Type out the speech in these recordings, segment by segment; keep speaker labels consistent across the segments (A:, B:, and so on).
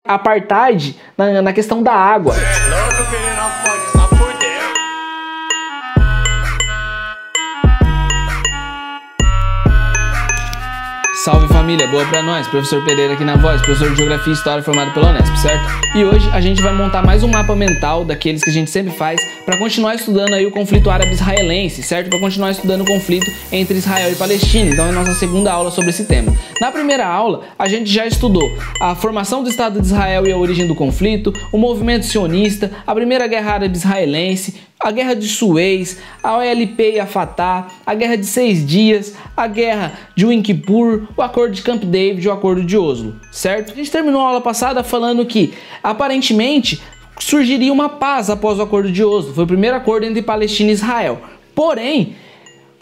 A: apartheid na questão da água. Salve família, boa pra nós, professor Pereira aqui na voz, professor de Geografia e História formado pela Unesp, certo? E hoje a gente vai montar mais um mapa mental daqueles que a gente sempre faz para continuar estudando aí o conflito árabe-israelense, certo? Para continuar estudando o conflito entre Israel e Palestina, então é a nossa segunda aula sobre esse tema. Na primeira aula, a gente já estudou a formação do Estado de Israel e a origem do conflito, o movimento sionista, a primeira guerra árabe-israelense, a Guerra de Suez, a OLP e a Fatah, a Guerra de 6 Dias, a Guerra de Yom Kippur, o Acordo de Camp David e o Acordo de Oslo, certo? A gente terminou a aula passada falando que, aparentemente, surgiria uma paz após o Acordo de Oslo. Foi o primeiro acordo entre Palestina e Israel. Porém,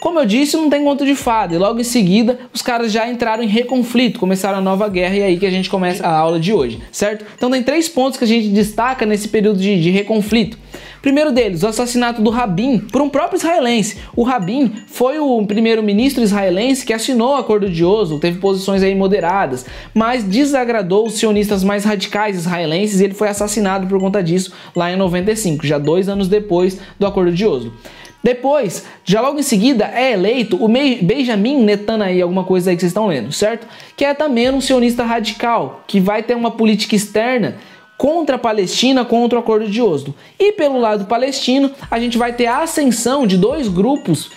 A: como eu disse, não tem conto de fada, e logo em seguida os caras já entraram em reconflito, começaram a nova guerra, e é aí que a gente começa a aula de hoje, certo? Então tem 3 pontos que a gente destaca nesse período de reconflito. Primeiro deles, o assassinato do Rabin por um próprio israelense. O Rabin foi o primeiro-ministro israelense que assinou o Acordo de Oslo, teve posições aí moderadas, mas desagradou os sionistas mais radicais israelenses e ele foi assassinado por conta disso lá em 95, já 2 anos depois do Acordo de Oslo. Depois, já logo em seguida, é eleito o Benjamin Netanyahu, alguma coisa aí que vocês estão lendo, certo? Que é também um sionista radical, que vai ter uma política externa contra a Palestina, contra o Acordo de Oslo. E pelo lado palestino, a gente vai ter a ascensão de 2 grupos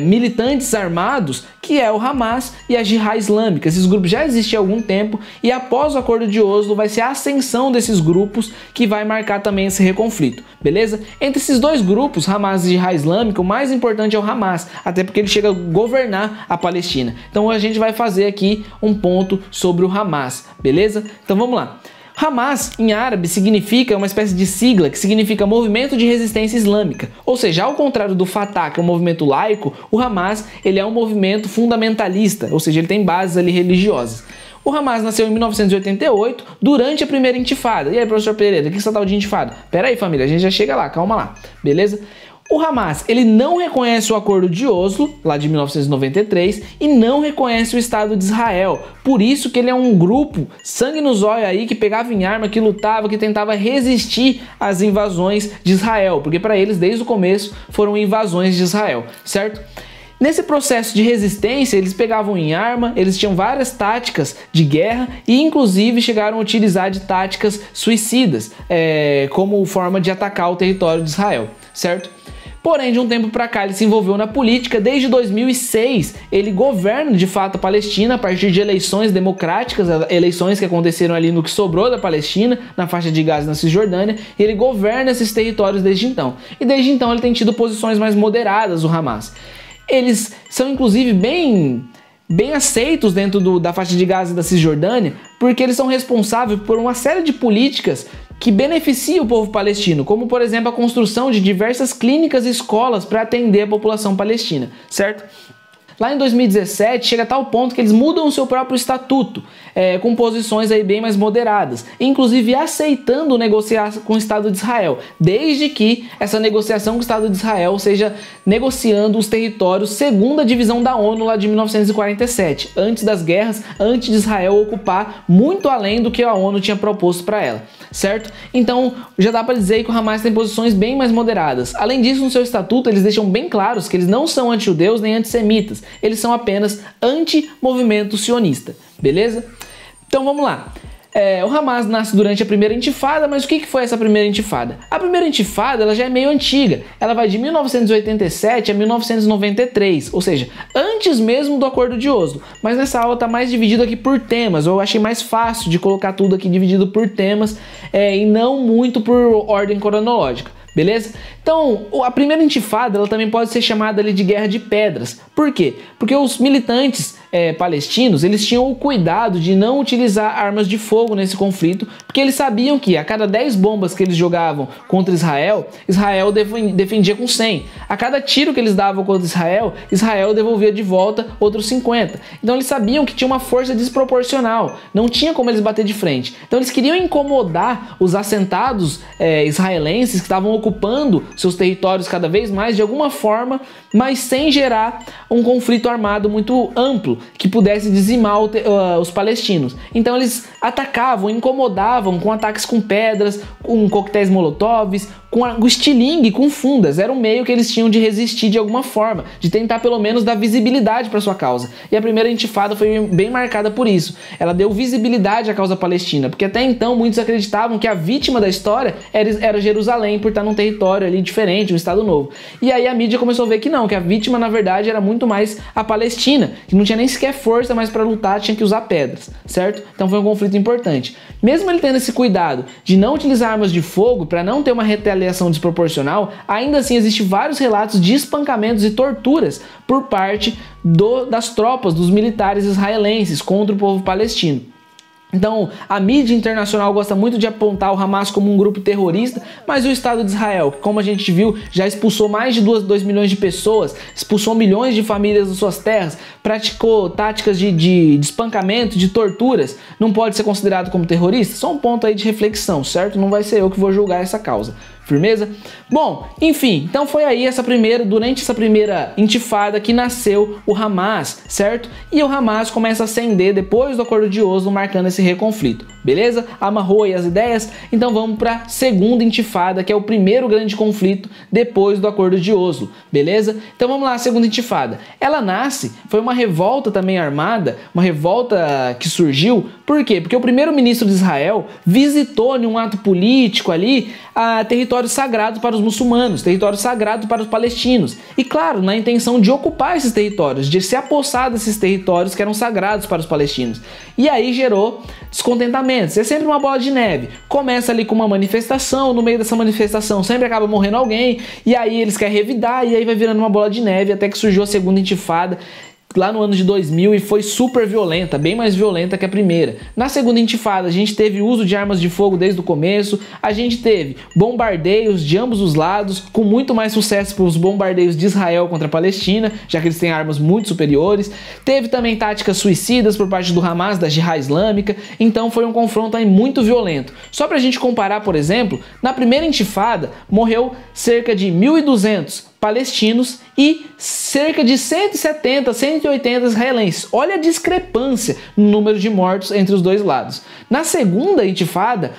A: militantes armados, que é o Hamas e a Jihad Islâmica. Esses grupos já existiam há algum tempo e após o Acordo de Oslo vai ser a ascensão desses grupos que vai marcar também esse reconflito, beleza? Entre esses 2 grupos, Hamas e Jihad Islâmica, o mais importante é o Hamas, até porque ele chega a governar a Palestina. Então a gente vai fazer aqui um ponto sobre o Hamas, beleza? Então vamos lá. Hamas, em árabe, significa uma espécie de sigla que significa Movimento de Resistência Islâmica. Ou seja, ao contrário do Fatah, que é um movimento laico, o Hamas ele é um movimento fundamentalista, ou seja, ele tem bases ali religiosas. O Hamas nasceu em 1988, durante a primeira intifada. E aí, professor Pereira, o que você tá de intifada? Pera aí, família, a gente já chega lá, calma lá, beleza? O Hamas, ele não reconhece o Acordo de Oslo, lá de 1993, e não reconhece o Estado de Israel. Por isso que ele é um grupo sangue no zóio aí, que pegava em arma, que lutava, que tentava resistir às invasões de Israel. Porque para eles, desde o começo, foram invasões de Israel, certo? Nesse processo de resistência, eles pegavam em arma, eles tinham várias táticas de guerra e inclusive chegaram a utilizar de táticas suicidas como forma de atacar o território de Israel, certo? Porém, de um tempo para cá, ele se envolveu na política. Desde 2006, ele governa de fato a Palestina a partir de eleições democráticas, eleições que aconteceram ali no que sobrou da Palestina, na faixa de Gaza e na Cisjordânia, e ele governa esses territórios desde então. E desde então ele tem tido posições mais moderadas, o Hamas. Eles são inclusive bem aceitos dentro da faixa de Gaza e da Cisjordânia, porque eles são responsáveis por uma série de políticas que beneficiam o povo palestino, como por exemplo a construção de diversas clínicas e escolas para atender a população palestina, certo? Lá em 2017 chega a tal ponto que eles mudam o seu próprio estatuto, com posições aí bem mais moderadas, inclusive aceitando negociar com o Estado de Israel, desde que essa negociação com o Estado de Israel seja negociando os territórios segundo a divisão da ONU lá de 1947, antes das guerras, antes de Israel ocupar muito além do que a ONU tinha proposto para ela, certo? Então já dá para dizer que o Hamas tem posições bem mais moderadas. Além disso, no seu estatuto eles deixam bem claros que eles não são anti-judeus nem antissemitas, eles são apenas anti-movimento sionista, beleza? Então vamos lá. O Hamas nasce durante a primeira intifada, mas o que foi essa primeira intifada? A primeira intifada ela já é meio antiga, ela vai de 1987 a 1993, ou seja, antes mesmo do Acordo de Oslo, mas nessa aula está mais dividido aqui por temas, eu achei mais fácil de colocar tudo aqui dividido por temas e não muito por ordem cronológica. Beleza? Então, a primeira intifada ela também pode ser chamada ali de Guerra de Pedras. Por quê? Porque os militantes palestinos, eles tinham o cuidado de não utilizar armas de fogo nesse conflito, porque eles sabiam que a cada 10 bombas que eles jogavam contra Israel, Israel defendia com 100. A cada tiro que eles davam contra Israel, Israel devolvia de volta outros 50. Então eles sabiam que tinha uma força desproporcional, não tinha como eles bater de frente. Então eles queriam incomodar os assentados israelenses que estavam ocupando seus territórios cada vez mais de alguma forma, mas sem gerar um conflito armado muito amplo, rápido que pudesse dizimar os palestinos. Então eles atacavam, incomodavam com ataques com pedras, com coquetéis molotovs, com estilingue, com fundas. Era um meio que eles tinham de resistir de alguma forma, de tentar pelo menos dar visibilidade para sua causa. E a primeira intifada foi bem marcada por isso. Ela deu visibilidade à causa palestina, porque até então muitos acreditavam que a vítima da história era Jerusalém, por estar num território ali diferente, um estado novo. E aí a mídia começou a ver que não, que a vítima na verdade era muito mais a Palestina, que não tinha nem sequer força mais para lutar, tinha que usar pedras, certo? Então foi um conflito importante. Mesmo ele tendo esse cuidado de não utilizar armas de fogo para não ter uma retaliação desproporcional, ainda assim existem vários relatos de espancamentos e torturas por parte das tropas, dos militares israelenses contra o povo palestino. Então, a mídia internacional gosta muito de apontar o Hamas como um grupo terrorista, mas o Estado de Israel, que como a gente viu, já expulsou mais de 2 milhões de pessoas, expulsou milhões de famílias das suas terras, praticou táticas de espancamento, de torturas, não pode ser considerado como terrorista? Só um ponto aí de reflexão, certo? Não vai ser eu que vou julgar essa causa. Firmeza? Bom, enfim, então foi aí durante essa primeira intifada que nasceu o Hamas, certo? E o Hamas começa a ascender depois do Acordo de Oslo, marcando esse reconflito, beleza? Amarrou aí as ideias? Então vamos para a segunda intifada, que é o primeiro grande conflito depois do Acordo de Oslo, beleza? Então vamos lá, a segunda intifada. Ela foi uma revolta também armada, uma revolta que surgiu, por quê? Porque o primeiro-ministro de Israel visitou em um ato político ali território sagrado para os muçulmanos, território sagrado para os palestinos. E claro, na intenção de ocupar esses territórios, de se apossar desses territórios que eram sagrados para os palestinos. E aí gerou descontentamentos. É sempre uma bola de neve. Começa ali com uma manifestação, no meio dessa manifestação sempre acaba morrendo alguém, e aí eles querem revidar, e aí vai virando uma bola de neve, até que surgiu a segunda intifada, lá no ano de 2000, e foi super violenta, bem mais violenta que a primeira. Na segunda intifada a gente teve uso de armas de fogo desde o começo, a gente teve bombardeios de ambos os lados, com muito mais sucesso para os bombardeios de Israel contra a Palestina, já que eles têm armas muito superiores. Teve também táticas suicidas por parte do Hamas, da Jihad Islâmica, então foi um confronto aí muito violento. Só para a gente comparar, por exemplo, na primeira intifada morreu cerca de 1.200 palestinos e cerca de 170, 180 israelenses. Olha a discrepância no número de mortos entre os dois lados. Na segunda intifada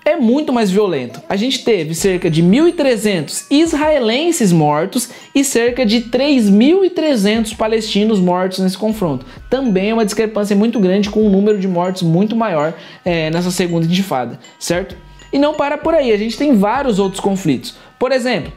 A: é muito mais violento. A gente teve cerca de 1.300 israelenses mortos e cerca de 3.300 palestinos mortos nesse confronto. Também é uma discrepância muito grande, com um número de mortos muito maior nessa segunda intifada, certo? E não para por aí, a gente tem vários outros conflitos. Por exemplo,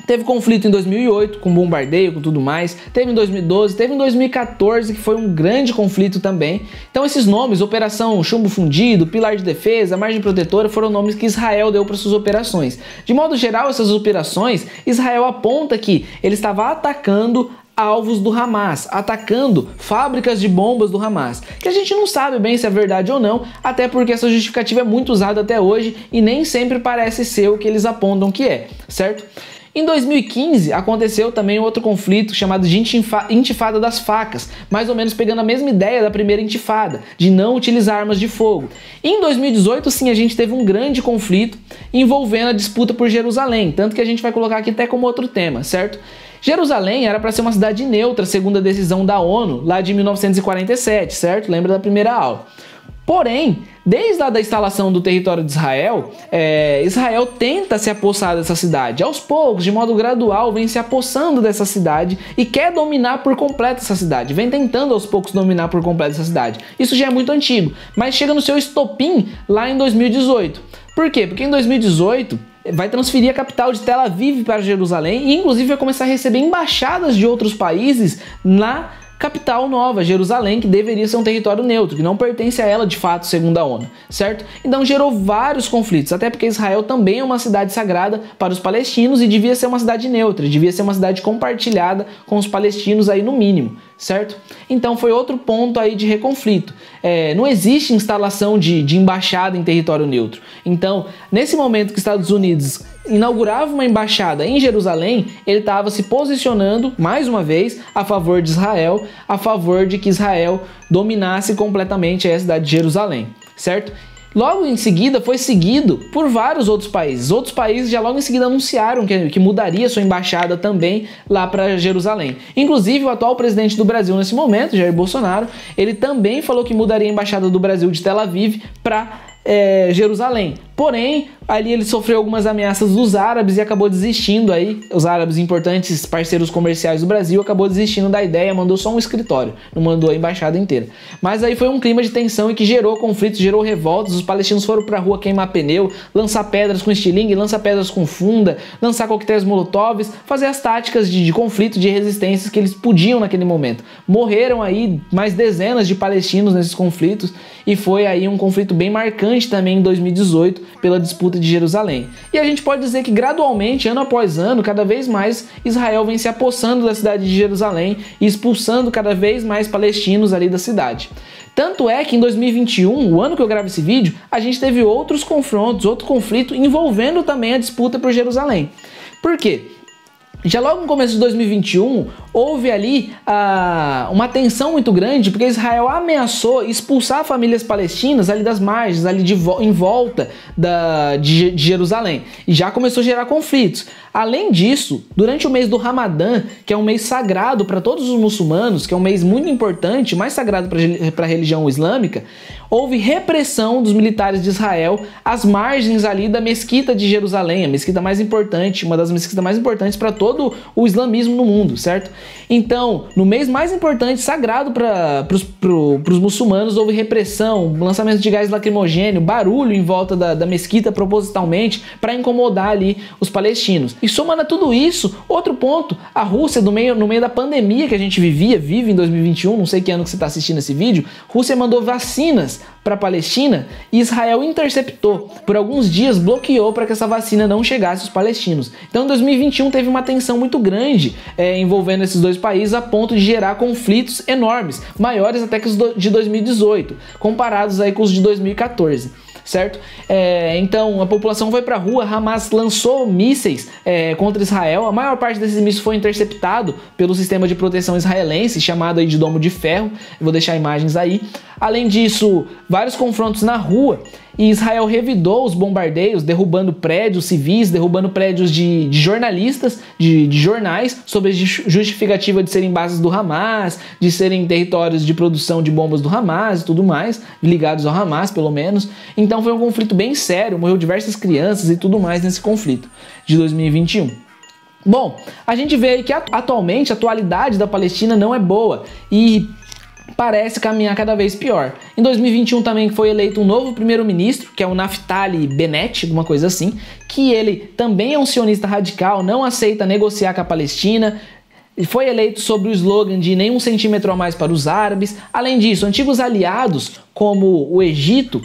A: teve conflito em 2008, com bombardeio, com tudo mais. Teve em 2012, teve em 2014, que foi um grande conflito também. Então esses nomes, Operação Chumbo Fundido, Pilar de Defesa, Margem Protetora, foram nomes que Israel deu para suas operações. De modo geral, essas operações, Israel aponta que ele estava atacando alvos do Hamas, atacando fábricas de bombas do Hamas, que a gente não sabe bem se é verdade ou não, até porque essa justificativa é muito usada até hoje e nem sempre parece ser o que eles apontam que é, certo? Em 2015 aconteceu também outro conflito chamado de Intifada das Facas, mais ou menos pegando a mesma ideia da primeira intifada, de não utilizar armas de fogo. E em 2018 sim, a gente teve um grande conflito envolvendo a disputa por Jerusalém, tanto que a gente vai colocar aqui até como outro tema, certo? Jerusalém era para ser uma cidade neutra, segundo a decisão da ONU, lá de 1947, certo? Lembra da primeira aula. Porém, desde a instalação do território de Israel, Israel tenta se apossar dessa cidade. Aos poucos, de modo gradual, vem se apossando dessa cidade e quer dominar por completo essa cidade. Vem tentando aos poucos dominar por completo essa cidade. Isso já é muito antigo, mas chega no seu estopim lá em 2018. Por quê? Porque em 2018 vai transferir a capital de Tel Aviv para Jerusalém e inclusive vai começar a receber embaixadas de outros países na capital nova, Jerusalém, que deveria ser um território neutro, que não pertence a ela de fato, segundo a ONU, certo? Então gerou vários conflitos, até porque Israel também é uma cidade sagrada para os palestinos e devia ser uma cidade neutra, devia ser uma cidade compartilhada com os palestinos aí no mínimo, certo? Então foi outro ponto aí de reconflito. Não existe instalação de embaixada em território neutro. Então, nesse momento que os Estados Unidos inaugurava uma embaixada em Jerusalém, ele estava se posicionando, mais uma vez, a favor de Israel, a favor de que Israel dominasse completamente a cidade de Jerusalém, certo? logo em seguida foi seguido por vários outros países. Outros países já logo em seguida anunciaram que mudaria sua embaixada também lá para Jerusalém. Inclusive o atual presidente do Brasil nesse momento, Jair Bolsonaro, ele também falou que mudaria a embaixada do Brasil de Tel Aviv para Jerusalém. Porém, ali ele sofreu algumas ameaças dos árabes e acabou desistindo aí. Os árabes, importantes parceiros comerciais do Brasil, acabou desistindo da ideia, mandou só um escritório, não mandou a embaixada inteira. Mas aí foi um clima de tensão e que gerou conflitos, gerou revoltas. Os palestinos foram pra rua queimar pneu, lançar pedras com estilingue, lançar pedras com funda, lançar coquetéis molotovs, fazer as táticas de conflito, de resistências que eles podiam naquele momento. Morreram aí mais dezenas de palestinos nesses conflitos e foi aí um conflito bem marcante também em 2018 pela disputa de Jerusalém. E a gente pode dizer que gradualmente, ano após ano, cada vez mais Israel vem se apossando da cidade de Jerusalém e expulsando cada vez mais palestinos ali da cidade. Tanto é que em 2021, o ano que eu gravo esse vídeo, a gente teve outros confrontos, outro conflito envolvendo também a disputa por Jerusalém. Por quê? Já logo no começo de 2021, houve ali uma tensão muito grande, porque Israel ameaçou expulsar famílias palestinas ali das margens, ali em volta de Jerusalém. E já começou a gerar conflitos. Além disso, durante o mês do Ramadã, que é um mês sagrado para todos os muçulmanos, que é um mês muito importante, mais sagrado para a religião islâmica, houve repressão dos militares de Israel às margens ali da mesquita de Jerusalém, a mesquita mais importante, uma das mesquitas mais importantes para todo o islamismo no mundo, certo? Então, no mês mais importante, sagrado para os muçulmanos, houve repressão, lançamento de gás lacrimogêneo, barulho em volta da mesquita propositalmente para incomodar ali os palestinos. E somando a tudo isso, outro ponto, a Rússia, no meio da pandemia que a gente vive em 2021, não sei que ano que você está assistindo esse vídeo, Rússia mandou vacinas para a Palestina e Israel interceptou. Por alguns dias bloqueou para que essa vacina não chegasse aos palestinos. Então em 2021 teve uma tensão muito grande envolvendo esses dois países a ponto de gerar conflitos enormes, maiores até que os de 2018, comparados aí com os de 2014. Certo? Então a população foi pra rua, Hamas lançou mísseis contra Israel, a maior parte desses mísseis foi interceptado pelo sistema de proteção israelense, chamado aí de Domo de Ferro, eu vou deixar imagens aí. Além disso, vários confrontos na rua, e Israel revidou os bombardeios, derrubando prédios civis, derrubando prédios de jornalistas, de jornais, sob a justificativa de serem bases do Hamas, de serem territórios de produção de bombas do Hamas e tudo mais, ligados ao Hamas pelo menos. Então foi um conflito bem sério, morreu diversas crianças e tudo mais nesse conflito de 2021. Bom, a gente vê aí que atualmente a atualidade da Palestina não é boa e parece caminhar cada vez pior. Em 2021 também foi eleito um novo primeiro-ministro, que é o Naftali Bennett, alguma coisa assim, que ele também é um sionista radical, não aceita negociar com a Palestina. Ele foi eleito sob o slogan de nenhum centímetro a mais para os árabes. Além disso, antigos aliados como o Egito,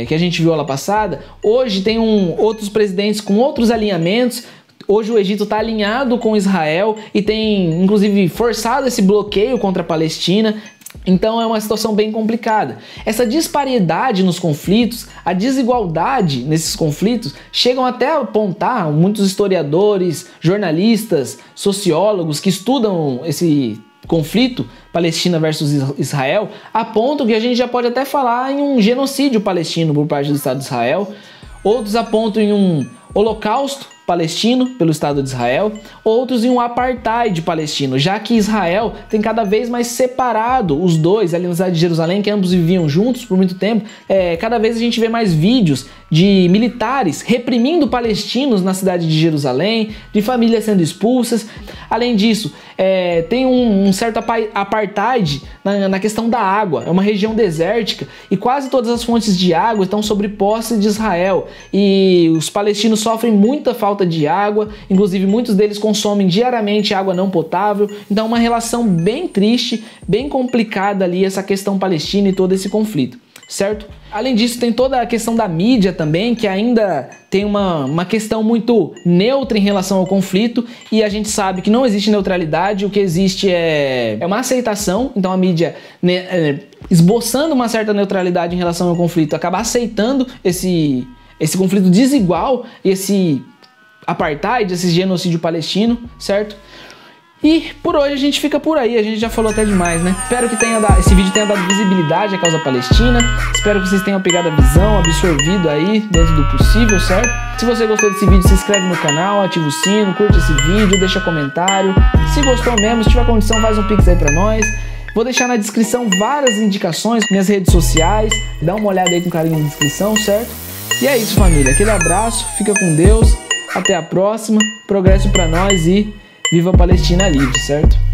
A: que a gente viu lá passada, hoje tem outros presidentes com outros alinhamentos. Hoje o Egito está alinhado com Israel e tem, inclusive, forçado esse bloqueio contra a Palestina. Então é uma situação bem complicada. Essa disparidade nos conflitos, a desigualdade nesses conflitos, chegam até a apontar muitos historiadores, jornalistas, sociólogos que estudam esse conflito Palestina versus Israel, apontam que a gente já pode até falar em um genocídio palestino por parte do Estado de Israel. Outros apontam em um holocausto palestino pelo Estado de Israel, outros em um apartheid palestino, já que Israel tem cada vez mais separado os dois ali na cidade de Jerusalém, que ambos viviam juntos por muito tempo. Cada vez a gente vê mais vídeos de militares reprimindo palestinos na cidade de Jerusalém, de famílias sendo expulsas. Além disso, tem um certo apartheid na questão da água. É uma região desértica e quase todas as fontes de água estão sob posse de Israel, e os palestinos sofrem muita falta de água, inclusive muitos deles consomem diariamente água não potável. Então uma relação bem triste, bem complicada ali essa questão palestina e todo esse conflito, certo? Além disso, tem toda a questão da mídia também, que ainda tem uma questão muito neutra em relação ao conflito, e a gente sabe que não existe neutralidade, o que existe é uma aceitação. Então a mídia, esboçando uma certa neutralidade em relação ao conflito, acaba aceitando esse conflito desigual, esse apartheid, esse genocídio palestino, certo? E por hoje a gente fica por aí, a gente já falou até demais, né? Espero que esse vídeo tenha dado visibilidade à causa palestina. Espero que vocês tenham pegado a visão, absorvido aí dentro do possível, certo? Se você gostou desse vídeo, se inscreve no canal, ativa o sino, curte esse vídeo, deixa comentário. Se gostou mesmo, se tiver condição, faz um pix aí pra nós. Vou deixar na descrição várias indicações, minhas redes sociais. Dá uma olhada aí com carinho na descrição, certo? E é isso, família. Aquele abraço, fica com Deus. Até a próxima. Progresso pra nós e viva a Palestina livre, certo?